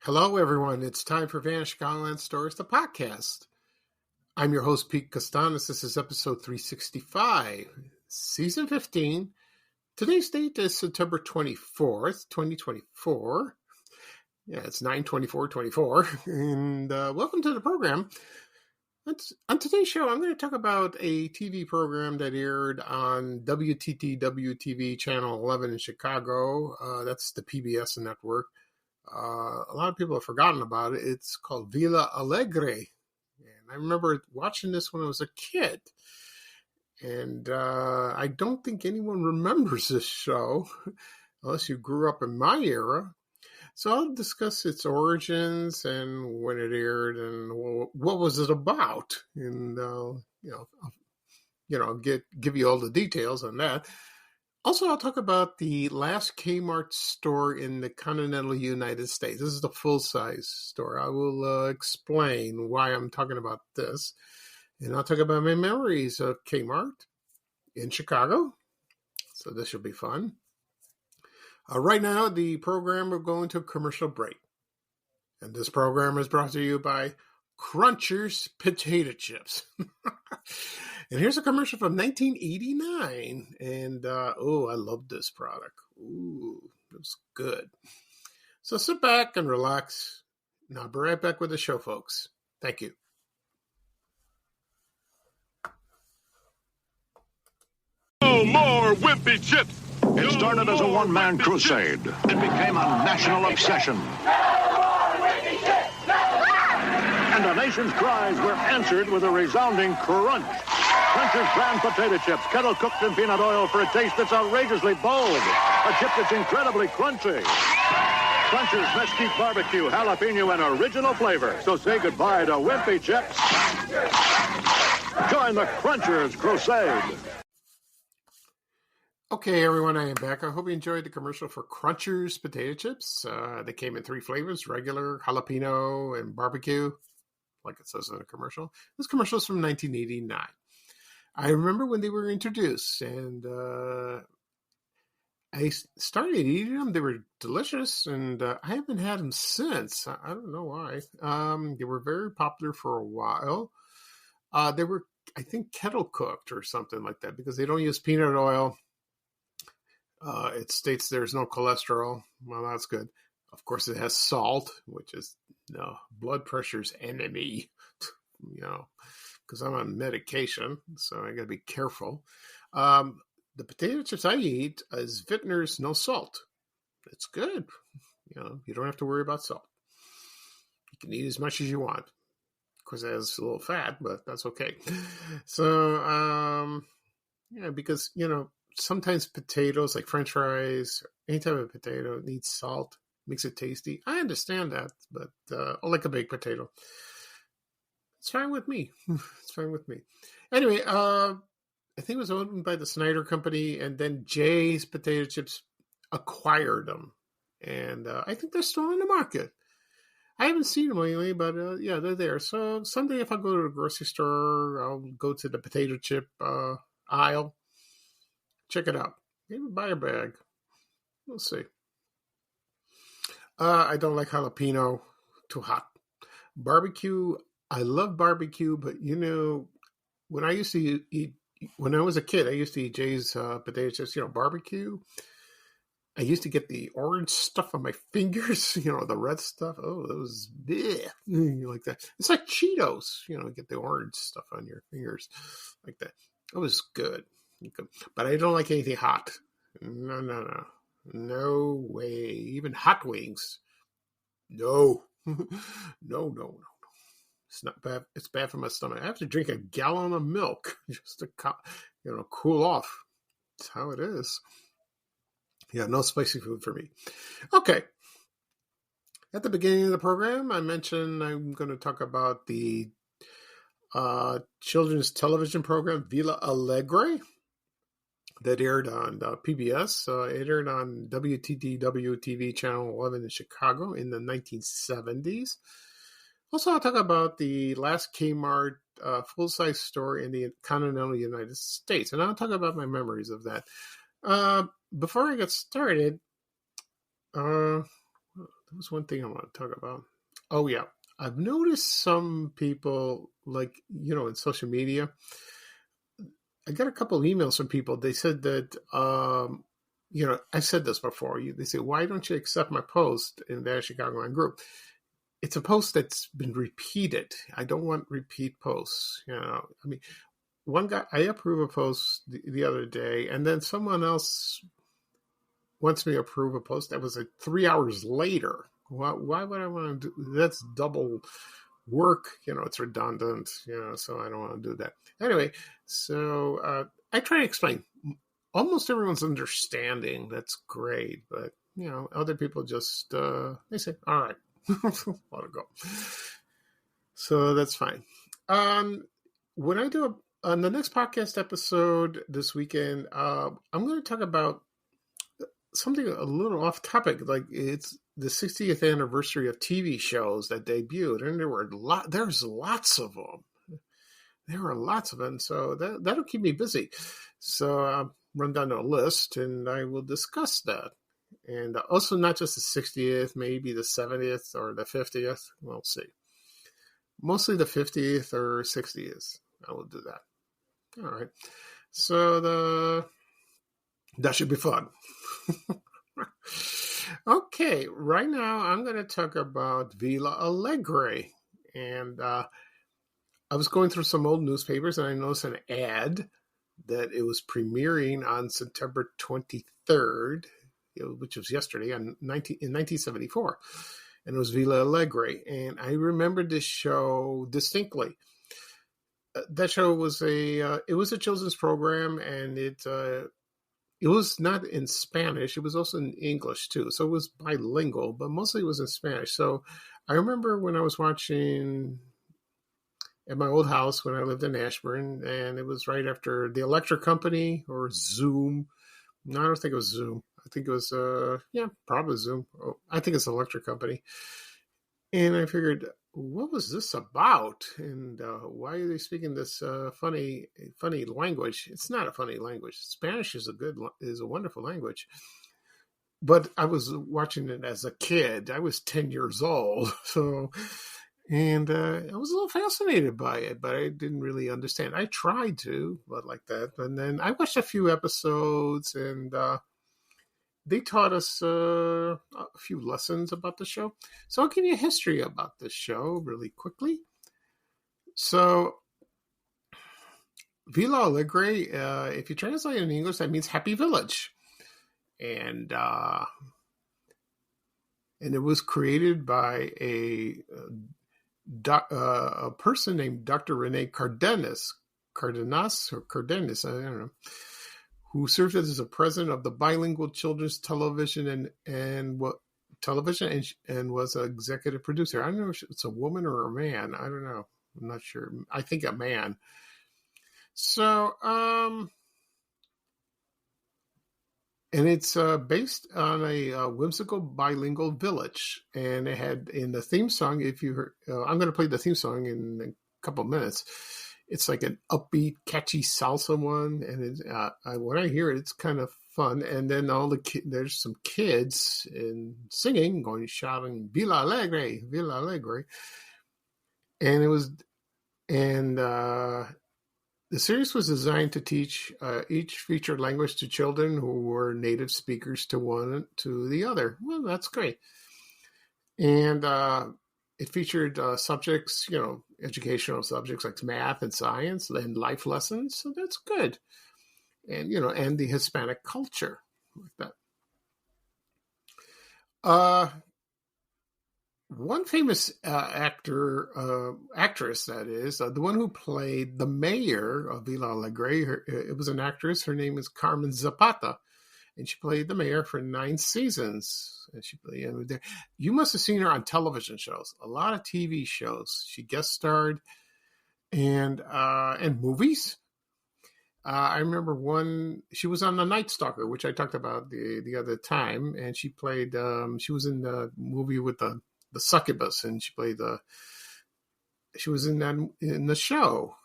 Hello, everyone. It's time for Vanished Skyline Stories, the podcast. I'm your host, Pete Costanis. This is episode 365, season 15. Today's date is September 24th, 2024. Yeah, it's 9/24/24. And welcome to the program. On today's show, I'm going to talk about a TV program that aired on WTTW TV Channel 11 in Chicago. That's the PBS network. A lot of people have forgotten about it. It's called Villa Alegre. And I remember watching this when I was a kid. And I don't think anyone remembers this show, unless you grew up in my era. So I'll discuss its origins and when it aired and what was it about. And, give you all the details on that. Also, I'll talk about the last Kmart store in the continental United States. This is the full-size store. I will explain why I'm talking about this. And I'll talk about my memories of Kmart in Chicago. So this should be fun. Right now, the program will go into a commercial break. And this program is brought to you by Crunchers Potato Chips. And here's a commercial from 1989. And, I love this product. Ooh, it was good. So sit back and relax. And I'll be right back with the show, folks. Thank you. No more wimpy chips. It started as a one-man crusade. It became a national obsession. And the nation's cries were answered with a resounding crunch. Crunchers brand potato chips, kettle cooked in peanut oil for a taste that's outrageously bold. A chip that's incredibly crunchy. Crunchers mesquite barbecue, jalapeno, and original flavor. So say goodbye to wimpy chips. Join the Crunchers crusade. Okay, everyone, I am back. I hope you enjoyed the commercial for Crunchers potato chips. They came in 3 flavors, regular, jalapeno, and barbecue, like it says in the commercial. This commercial is from 1989. I remember when they were introduced, and I started eating them. They were delicious, and I haven't had them since. I don't know why. They were very popular for a while. They were, I think, kettle cooked or something like that, because they don't use peanut oil. It states there's no cholesterol. Well, that's good. Of course, it has salt, which is blood pressure's enemy, because I'm on medication, so I got to be careful. The potato chips I eat is Vintner's no salt. It's good. You don't have to worry about salt. You can eat as much as you want. Of course, it has a little fat, but that's okay. So, because, sometimes potatoes, like French fries, any type of potato, needs salt, makes it tasty. I understand that, but I like a baked potato. It's fine with me. It's fine with me. Anyway, I think it was owned by the Snyder Company, and then Jay's Potato Chips acquired them. And I think they're still in the market. I haven't seen them lately, but they're there. So someday if I go to the grocery store, I'll go to the potato chip aisle. Check it out. Maybe buy a bag. We'll see. I don't like jalapeno. Too hot. Barbecue. I love barbecue, but when I used to eat, when I was a kid, I used to eat Jay's potato chips. Barbecue. I used to get the orange stuff on my fingers. The red stuff. Oh, that was like that. It's like Cheetos. Get the orange stuff on your fingers like that. It was good. But I don't like anything hot. No way. Even hot wings. No. No. It's not bad. It's bad for my stomach. I have to drink a gallon of milk just to cool off. That's how it is. Yeah, no spicy food for me. Okay. At the beginning of the program, I mentioned I'm going to talk about the children's television program Villa Alegre that aired on PBS. It aired on WTTW TV Channel 11 in Chicago in the 1970s. Also, I'll talk about the last Kmart full-size store in the continental United States, and I'll talk about my memories of that. Before I get started, There was one thing I want to talk about. Oh yeah, I've noticed some people, like, in social media. I got a couple of emails from people. They said that, I've said this before. They say, "Why don't you accept my post in the Chicagoland group?" It's a post that's been repeated. I don't want repeat posts. I mean, one guy, I approve a post the other day, and then someone else wants me to approve a post that was like 3 hours later. Why would I want to do that's double work? It's redundant, so I don't want to do that. Anyway, so I try to explain. Almost everyone's understanding. That's great, but other people just they say, "All right, let it go." So that's fine. When I do on the next podcast episode this weekend, I'm going to talk about something a little off topic. Like, it's the 60th anniversary of TV shows that debuted, and there's lots of them. There are lots of them, so that'll keep me busy. So I'll run down a list, and I will discuss that. And also not just the 60th, maybe the 70th or the 50th. We'll see. Mostly the 50th or 60th. I will do that. All right. So that should be fun. Okay, right now I'm going to talk about Villa Alegre. And I was going through some old newspapers, and I noticed an ad that it was premiering on September 23rd, which was yesterday, in 1974. And it was Villa Alegre. And I remember this show distinctly. That show was it was a children's program, and it was not in Spanish. It was also in English too. So it was bilingual, but mostly it was in Spanish. So I remember when I was watching at my old house when I lived in Ashburn, and it was right after the Electric Company or Zoom. No, I don't think it was Zoom. I think it was, probably Zoom. Oh, I think it's Electric Company. And I figured, what was this about? And why are they speaking this funny language? It's not a funny language. Spanish is a wonderful language. But I was watching it as a kid. I was 10 years old. And I was a little fascinated by it, but I didn't really understand. I tried to, but like that. And then I watched a few episodes, and they taught us a few lessons about the show. So I'll give you a history about this show really quickly. So Villa Alegre, if you translate it in English, that means happy village. And it was created by a person named Dr. Rene Cardenas, I don't know, who served as a president of the bilingual children's television and was an executive producer. I don't know if it's a woman or a man. I don't know. I'm not sure. I think a man. So, and it's based on a whimsical bilingual village. And it had in the theme song, if you heard, I'm going to play the theme song in a couple of minutes. It's like an upbeat, catchy salsa one. And when I hear it, it's kind of fun. And then there's some kids singing, shouting, Villa Alegre, Villa Alegre. And the series was designed to teach each featured language to children who were native speakers to one to the other. Well, that's great. And it featured subjects, educational subjects like math and science and life lessons. So that's good. And, and the Hispanic culture like that. One famous actress, that is, the one who played the mayor of Villa Alegre, it was an actress. Her name is Carmen Zapata, and she played the mayor for 9 seasons. And you must have seen her on television shows, a lot of TV shows. She guest starred and movies. I remember she was on The Night Stalker, which I talked about the other time, and she played. She was in the movie with the succubus, and she was in the show,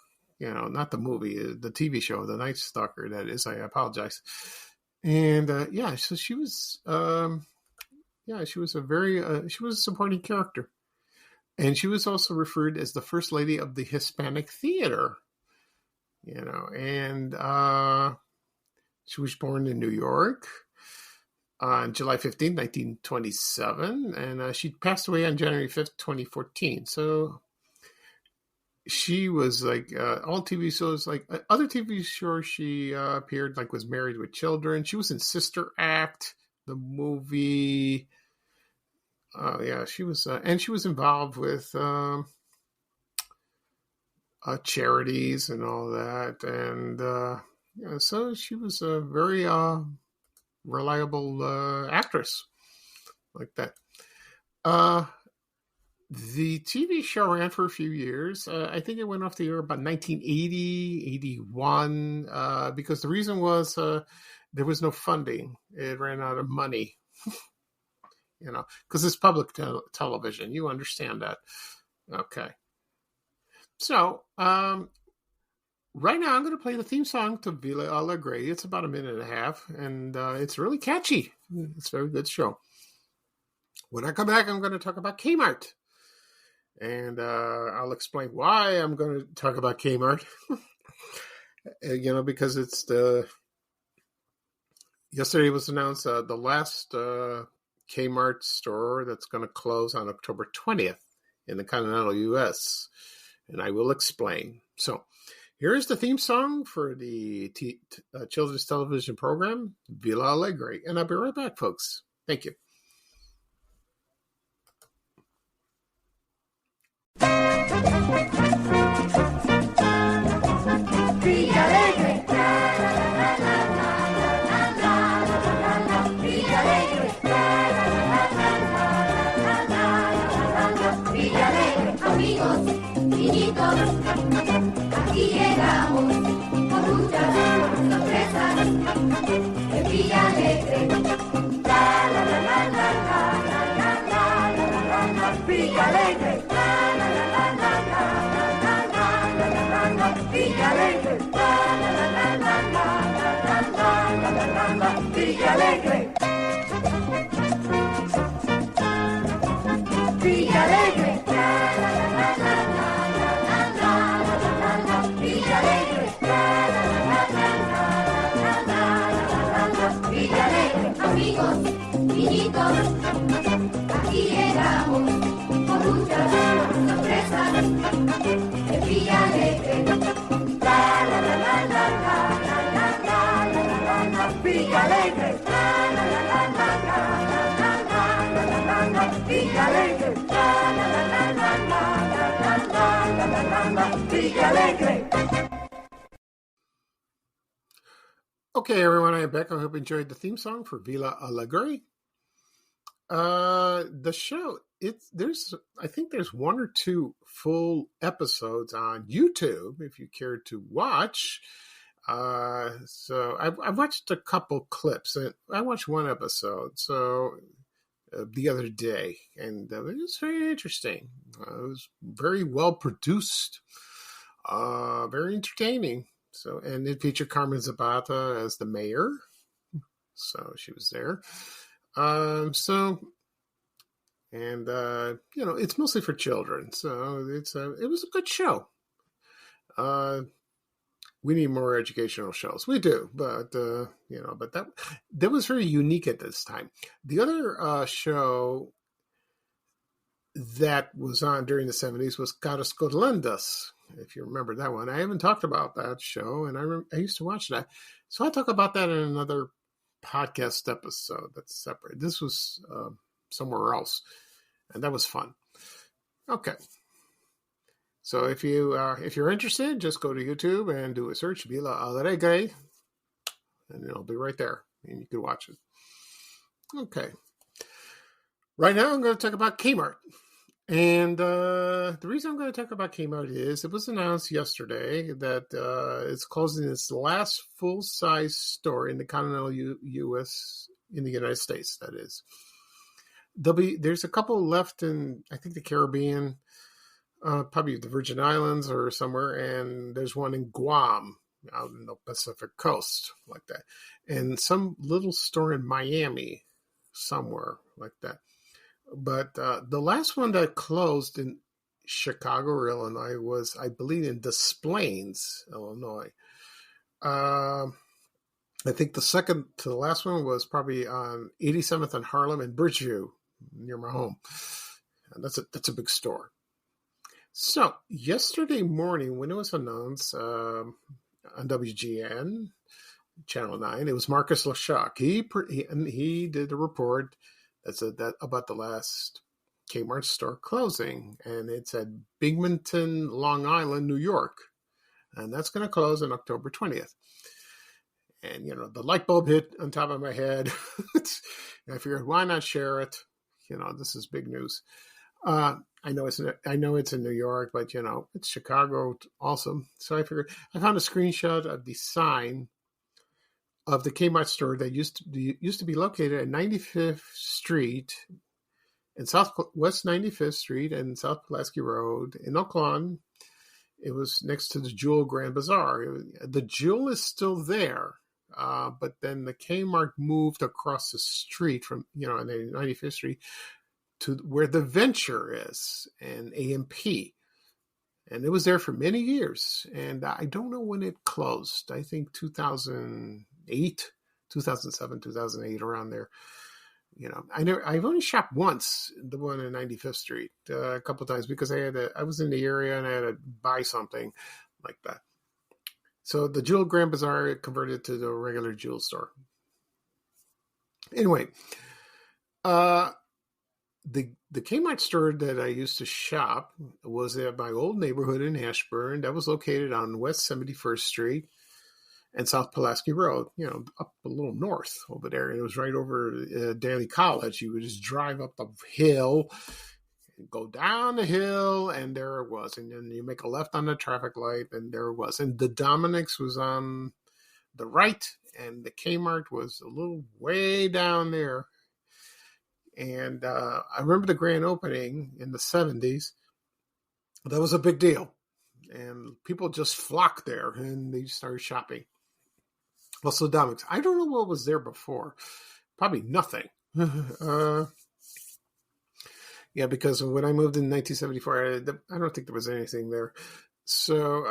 not the movie, the TV show, The Night Stalker, that is. I apologize. And so she was yeah, she was she was a supporting character. And she was also referred as the first lady of the Hispanic theater, and she was born in New York on July 15th, 1927, and she passed away on January 5th, 2014. So she was like all TV shows, like other TV shows she appeared, like was Married with Children. She was in Sister Act, the movie. Oh yeah, she was, and she was involved with charities and all that, and yeah, so she was a very reliable actress like that. The TV show ran for a few years. I think it went off the air about 1980, 81, because the reason was there was no funding. It ran out of money, because it's public television. You understand that. Okay. So, right now I'm going to play the theme song to Villa Alegre. It's about a minute and a half, and it's really catchy. It's a very good show. When I come back, I'm going to talk about Kmart. And I'll explain why I'm going to talk about Kmart. Because it's yesterday was announced the last Kmart store that's going to close on October 20th in the continental U.S., and I will explain. So here is the theme song for the children's television program, Villa Alegre. And I'll be right back, folks. Thank you. Villa Alegre, Villa Alegre, Villa Alegre, amigos, niñitos, aquí llegamos con muchas sorpresas de Villa Alegre. La la la la la la la la la la, Villa Alegre. Villa Alegre, Villa Alegre, Villa Alegre, Villa Alegre, Villa Alegre, amigos, niñitos, aquí llegamos con muchas sorpresas de Villa Alegre. Villa Alegre, Villa Alegre, Villa Alegre. Okay, everyone, I'm back. I hope you enjoyed the theme song for Villa Alegre. The show, I think there's one or two full episodes on YouTube if you care to watch. So I've watched a couple clips, and I watched one episode the other day, and it was very interesting. It was very well produced, very entertaining. So, and it featured Carmen Zapata as the mayor, so she was there. It's mostly for children, so it was a good show. We need more educational shows. We do, but that was very unique at this time. The other show that was on during the 70s was Caras Corlendas, if you remember that one. I haven't talked about that show, and I used to watch that. So I'll talk about that in another podcast episode that's separate. This was somewhere else, and that was fun. Okay. So if you're interested, just go to YouTube and do a search, Villa Alegre, and it'll be right there, and you can watch it. Okay. Right now, I'm going to talk about Kmart. And the reason I'm going to talk about Kmart is it was announced yesterday that it's closing its last full-size store in the continental U.S., in the United States, that is. There's a couple left in, I think, the Caribbean, probably the Virgin Islands or somewhere, and there's one in Guam, out in the Pacific coast, like that, and some little store in Miami. somewhere like that. But the last one that closed in Chicago, Illinois, was, I believe, in Des Plaines, Illinois. I think the second to the last one was probably on 87th and Harlem in Bridgeview, near my home. And that's a big store. So yesterday morning, when it was announced on WGN Channel 9, it was Marcus Leshock. He did a report that said that about the last Kmart store closing, and it's at Binghamton, Long Island, New York, and that's going to close on October 20th. And the light bulb hit on top of my head. I figured, why not share it? This is big news. I know it's in New York, but it's Chicago also. So I figured, I found a screenshot of the sign of the Kmart store that used to be located at 95th Street and Southwest 95th Street and South Pulaski Road in Oak Lawn. It was next to the Jewel Grand Bazaar. The Jewel is still there, but then the Kmart moved across the street from on 95th Street to where the Venture is and AMP. And it was there for many years. And I don't know when it closed. I think 2008, 2007, 2008, around there. I've only shopped once, the one on 95th Street, a couple of times, because I was in the area and I had to buy something like that. So the Jewel Grand Bazaar converted to the regular Jewel store. Anyway, the Kmart store that I used to shop was at my old neighborhood in Ashburn. That was located on West 71st Street and South Pulaski Road, up a little north over there. And it was right over Daly College. You would just drive up the hill, go down the hill, and there it was. And then you make a left on the traffic light, and there it was. And the Dominick's was on the right, and the Kmart was a little way down there. And I remember the grand opening in the 70s. That was a big deal. And people just flocked there, and they started shopping. Also, Dominick's. I don't know what was there before. Probably nothing. Yeah, because when I moved in 1974, I don't think there was anything there. So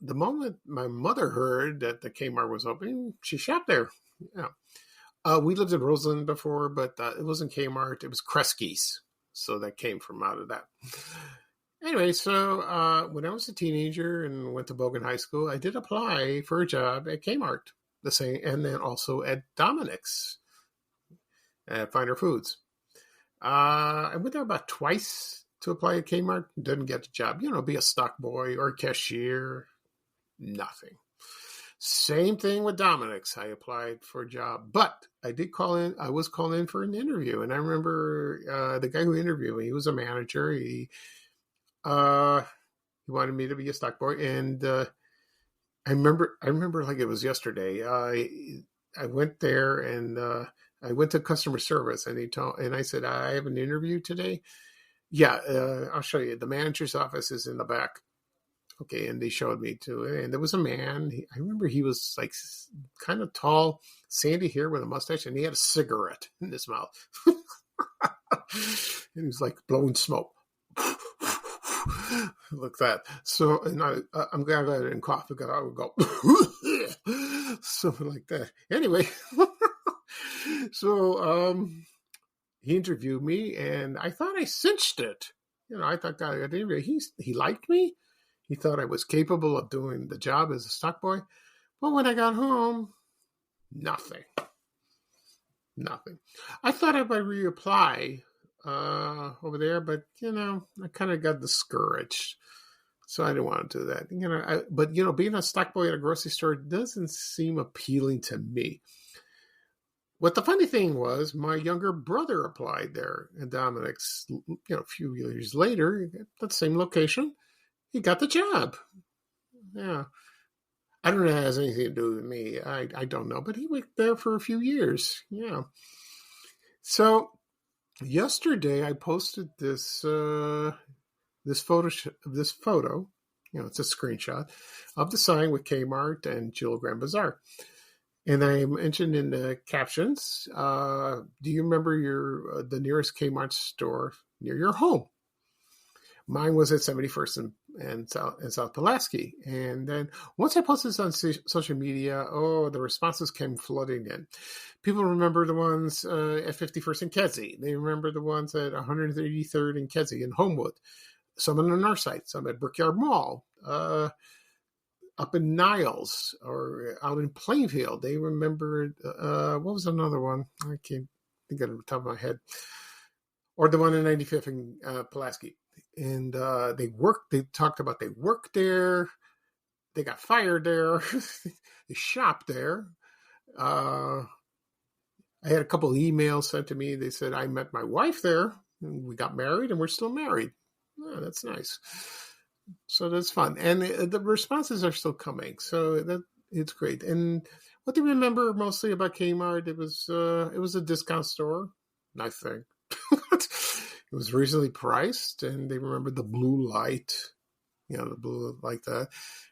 the moment my mother heard that the Kmart was opening, she shopped there. Yeah. We lived in Roseland before, but it wasn't Kmart. It was Kresge's. So that came from out of that. Anyway, so when I was a teenager and went to Bogan High School, I did apply for a job at Kmart, the same, and then also at Dominick's at Finer Foods. I went there about twice to apply at Kmart. Didn't get the job. Be a stock boy or a cashier. Nothing. Same thing with Dominick's. I applied for a job, but I did call in. I was called in for an interview, and I remember the guy who interviewed me. He was a manager. He wanted me to be a stock boy, and I remember like it was yesterday. I went there and I went to customer service, and I said, I have an interview today. Yeah, I'll show you. The manager's office is in the back. Okay, and they showed me to it, and there was a man. I remember he was like kind of tall, sandy hair with a mustache, and he had a cigarette in his mouth. And he was like blowing smoke. Like that. So, and I'm glad I didn't cough because I would go something like that. Anyway, so he interviewed me, and I thought I cinched it. I thought he liked me. He thought I was capable of doing the job as a stock boy. But when I got home, nothing. I thought I would reapply over there, but, I kind of got discouraged. So I didn't want to do that. But being a stock boy at a grocery store doesn't seem appealing to me. What the funny thing was, my younger brother applied there at Dominick's, a few years later, at that same location. He got the job. Yeah. I don't know if it has anything to do with me. I don't know. But he worked there for a few years. Yeah. So yesterday I posted this photo. It's a screenshot of the sign with Kmart and Jewel Grand Bazaar. And I mentioned in the captions, do you remember the nearest Kmart store near your home? Mine was at 71st and South Pulaski. And then once I posted this on social media, the responses came flooding in. People remember the ones at 51st and Kedzie. They remember the ones at 183rd and Kedzie in Homewood. Some on the north side, some at Brickyard Mall, up in Niles or out in Plainfield. They remember, what was another one? I can't think of it on the top of my head. Or the one in 95th and Pulaski. And they talked about they worked there, they got fired there, they shopped there. I had a couple of emails sent to me. They said, I met my wife there, and we got married, and we're still married. Oh, that's nice. So that's fun. And the responses are still coming. So it's great. And what they remember mostly about Kmart, it was a discount store. Nice thing. It was reasonably priced, and they remember the blue light, the blue like that,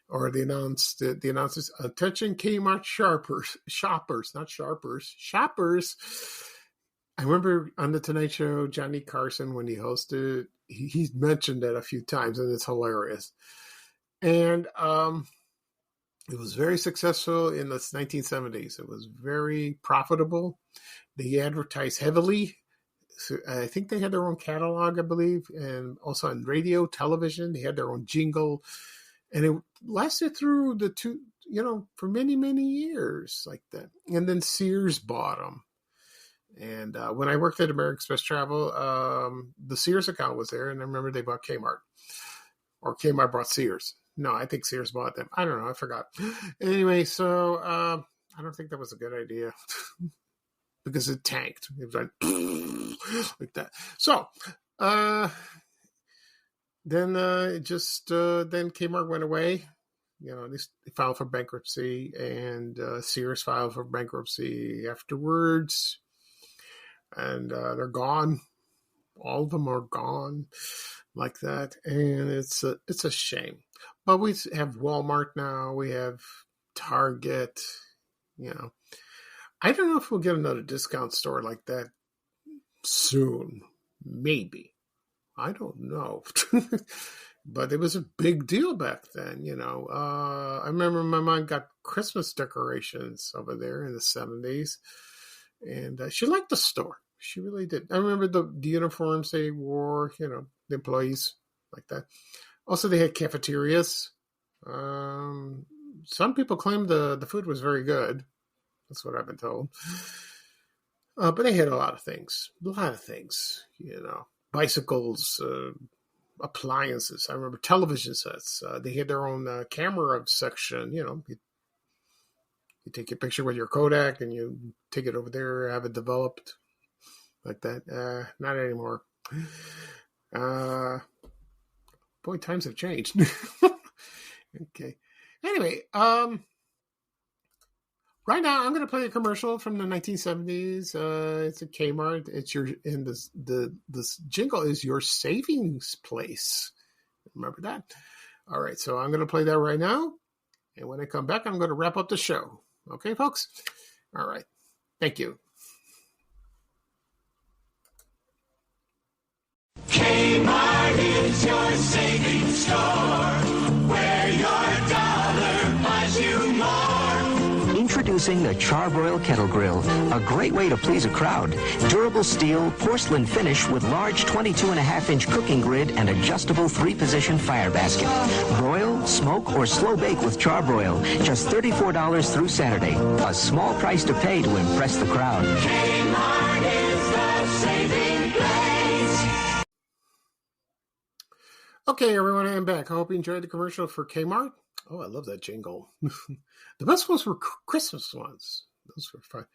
or the announcers, attention Kmart shoppers, not sharpers, shoppers. I remember on the Tonight Show, Johnny Carson, when he hosted, he mentioned that a few times, and it's hilarious. And it was very successful in the 1970s. It was very profitable. They advertised heavily. So I think they had their own catalog, I believe, and also on radio, television, they had their own jingle, and it lasted through for many, many years like that. And then Sears bought them. And when I worked at American Express Travel, the Sears account was there, and I remember they bought Kmart, or Kmart bought Sears. No, I think Sears bought them. I don't know. I forgot. Anyway, so I don't think that was a good idea. Because it tanked. It was like that. So, then Kmart went away. They filed for bankruptcy, and Sears filed for bankruptcy afterwards. And they're gone. All of them are gone like that. And it's a shame. But we have Walmart now. We have Target, I don't know if we'll get another discount store like that soon. Maybe. I don't know. But it was a big deal back then, I remember my mom got Christmas decorations over there in the 70s. And she liked the store. She really did. I remember the uniforms they wore, the employees like that. Also, they had cafeterias. Some people claimed the food was very good. That's what I've been told. But they had a lot of things, bicycles, appliances. I remember television sets. They had their own camera section. You take your picture with your Kodak and you take it over there, have it developed like that. Not anymore. Boy, times have changed. Okay. Anyway, right now, I'm going to play a commercial from the 1970s. It's a Kmart. This jingle is your savings place. Remember that? All right, so I'm going to play that right now. And when I come back, I'm going to wrap up the show. Okay, folks? All right. Thank you. Kmart is your savings store, where your dollar buys you more. Introducing the Charbroil Kettle Grill, a great way to please a crowd. Durable steel, porcelain finish with large 22.5-inch cooking grid and adjustable 3-position fire basket. Broil, smoke, or slow bake with Charbroil. Just $34 through Saturday. A small price to pay to impress the crowd. Kmart is the saving place. Okay, everyone, I'm back. I hope you enjoyed the commercial for Kmart. Oh, I love that jingle. The best ones were Christmas ones. Those were fun.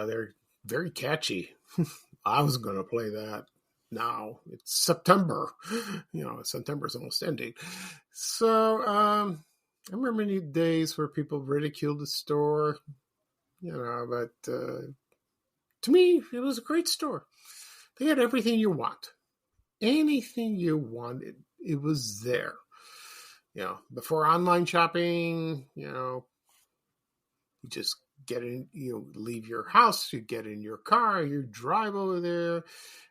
They're very catchy. I was going to play that now. It's September. September's almost ending. So I remember any days where people ridiculed the store, but to me, it was a great store. They had everything you want. Anything you wanted, it was there. Before online shopping, you just leave your house, you get in your car, you drive over there,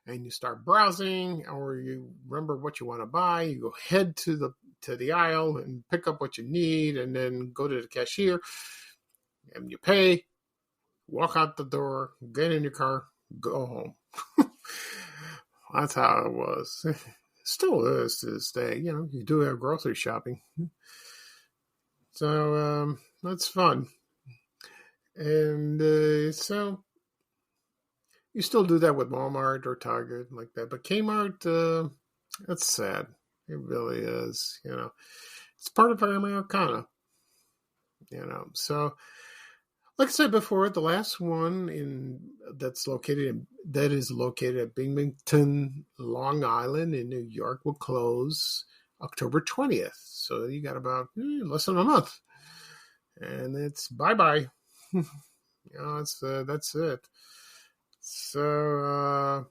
and you start browsing, or you remember what you want to buy. You go head to the aisle and pick up what you need, and then go to the cashier, and you pay, walk out the door, get in your car, go home. That's how it was. Still is to this day. You do have grocery shopping. So that's fun. And so you still do that with Walmart or Target like that. But Kmart, that's sad. It really is. It's part of our Americana. So like I said before, the last one that is located at Binghamton, Long Island in New York will close October 20th. So you got about less than a month. And it's bye-bye. That's it. So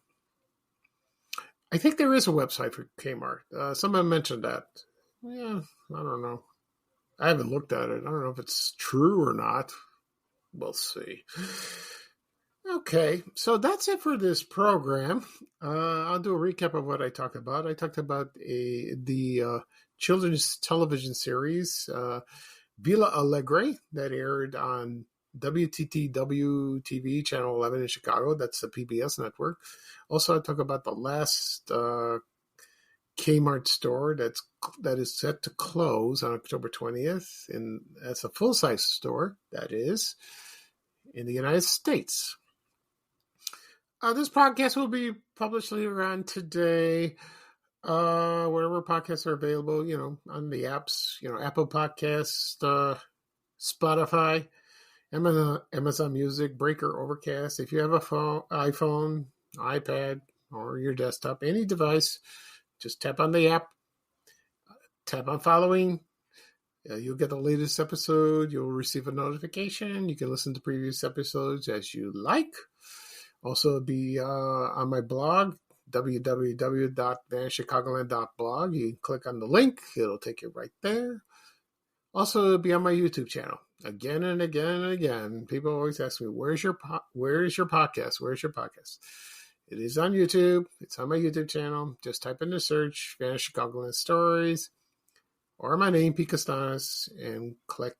I think there is a website for Kmart. Someone mentioned that. Yeah, I don't know. I haven't looked at it. I don't know if it's true or not. We'll see. Okay, so that's it for this program. I'll do a recap of what I talked about. I talked about the children's television series, Villa Alegre, that aired on WTTW TV, Channel 11 in Chicago. That's the PBS network. Also, I talk about the last Kmart store that is set to close on October 20th. And that's a full-size store, that is, in the United States. This podcast will be published later on today. Wherever podcasts are available, on the apps, Apple Podcasts, Spotify, Amazon Music, Breaker, Overcast. If you have a iPhone, iPad, or your desktop, any device, just tap on the app, tap on following. You'll get the latest episode. You'll receive a notification. You can listen to previous episodes as you like. Also, be on my blog, www.vanchicagoland.blog. You can click on the link. It'll take you right there. Also, it'll be on my YouTube channel. Again and again and again. People always ask me, where is your podcast? Where's your podcast? It is on YouTube. It's on my YouTube channel. Just type in the search, Vanish Chicagoland Stories, or my name, Pete Costanis, and click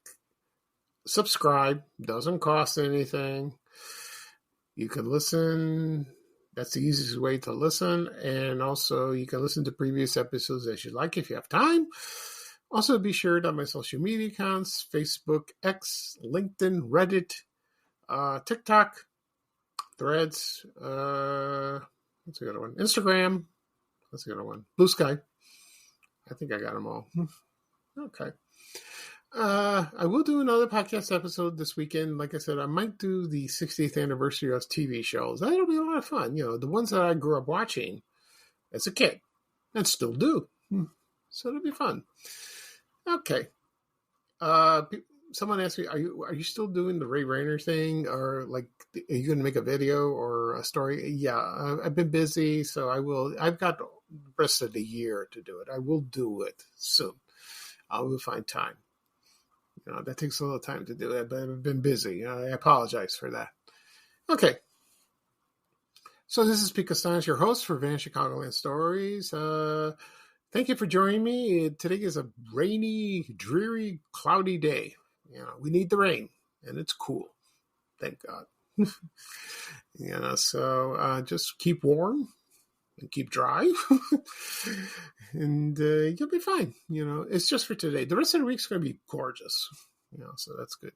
subscribe. Doesn't cost anything. You can listen. That's the easiest way to listen. And also, you can listen to previous episodes as you like if you have time. Also, be sure that my social media accounts, Facebook, X, LinkedIn, Reddit, TikTok, Threads, what's the other one? Instagram. What's the other one? Blue Sky. I think I got them all. Okay. I will do another podcast episode this weekend. Like I said, I might do the 60th anniversary of TV shows. That'll be a lot of fun. The ones that I grew up watching as a kid and still do. So it'll be fun. Okay. Someone asked me, are you still doing the Ray Rayner thing? Or are you going to make a video or a story? Yeah, I've been busy, so I will. I've got the rest of the year to do it. I will do it soon. I will find time. That takes a little time to do it, but I've been busy. I apologize for that. Okay. So this is Pete Costanis, your host for Van Chicagoland Stories. Thank you for joining me. Today is a rainy, dreary, cloudy day. We need the rain, and it's cool. Thank God. So just keep warm and keep dry, and you'll be fine. It's just for today. The rest of the week's going to be gorgeous. So that's good.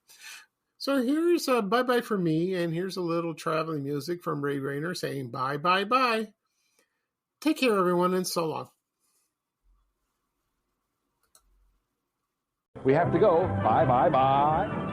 So here's a bye-bye for me, and here's a little traveling music from Ray Rayner saying bye, bye, bye. Take care, everyone, and so long. We have to go. Bye, bye, bye.